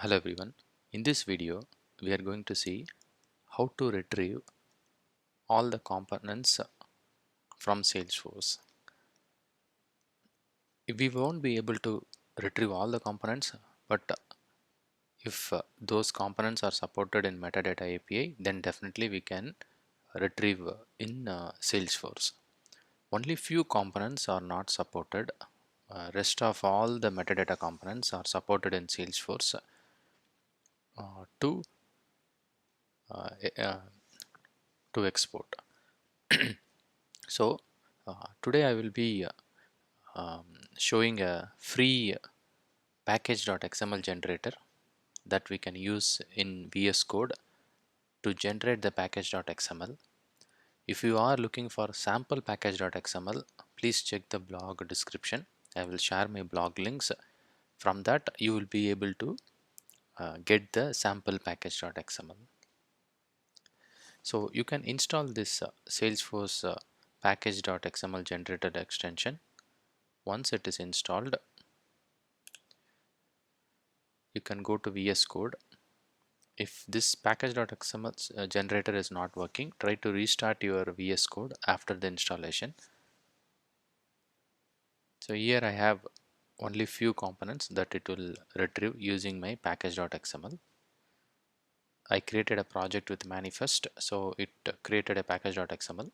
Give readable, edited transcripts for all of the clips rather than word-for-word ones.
Hello everyone. In this video, we are going to see how to retrieve all the components from Salesforce. We won't be able to retrieve all the components, but if those components are supported in Metadata API, then definitely we can retrieve in Salesforce. Only few components are not supported. Rest of all the metadata components are supported in Salesforce to uh, uh, to export. So today I will be showing a free package.xml generator that we can use in VS Code to generate the package.xml. If you are looking for sample package.xml, please check the blog description. I will share my blog links. From that you will be able to get the sample package.xml. So you can install this Salesforce package.xml generator extension. Once it is installed, you can go to VS Code. If this package.xml generator is not working, try to restart your VS Code after the installation. So here I have only few components that it will retrieve using my package.xml. I created a project with manifest, so it created a package.xml.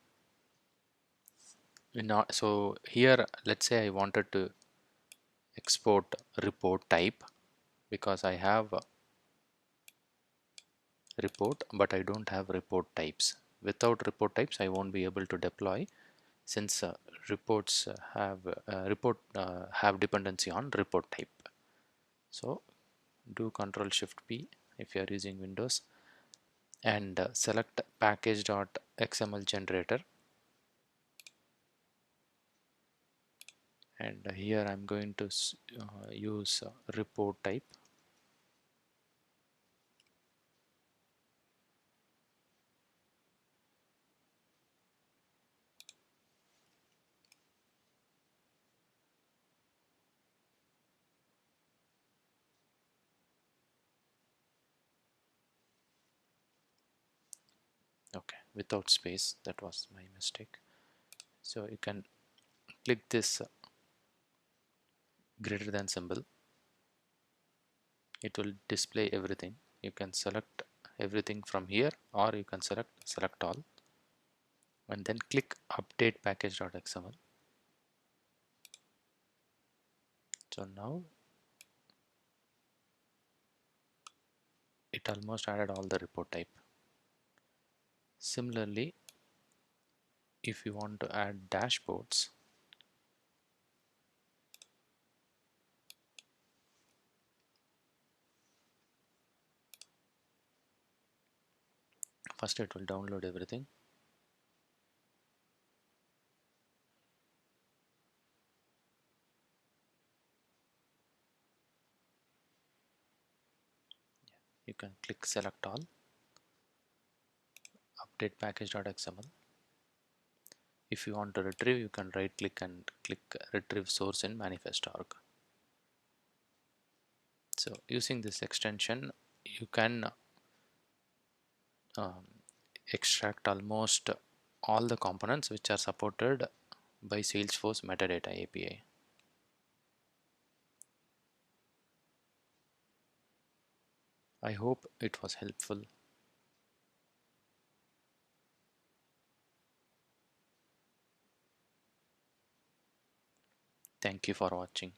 So here, let's say I wanted to export report type, because I have a report but I don't have report types. Without report types I won't be able to deploy, since reports have dependency on report type. So do Control Shift P if you are using Windows and select package.xml generator, and here I'm going to use report type. Okay, without space, that was my mistake. So you can click this greater than symbol. It will display everything. You can select everything from here, or you can select all, and then click update package.xml. So now it almost added all the report type. Similarly, if you want to add dashboards, first it will download everything. You can click select all, update package.xml. If you want to retrieve, you can right click and click retrieve source in manifest.org. So using this extension you can um, extract almost all the components which are supported by Salesforce Metadata API. I hope it was helpful. Thank you for watching.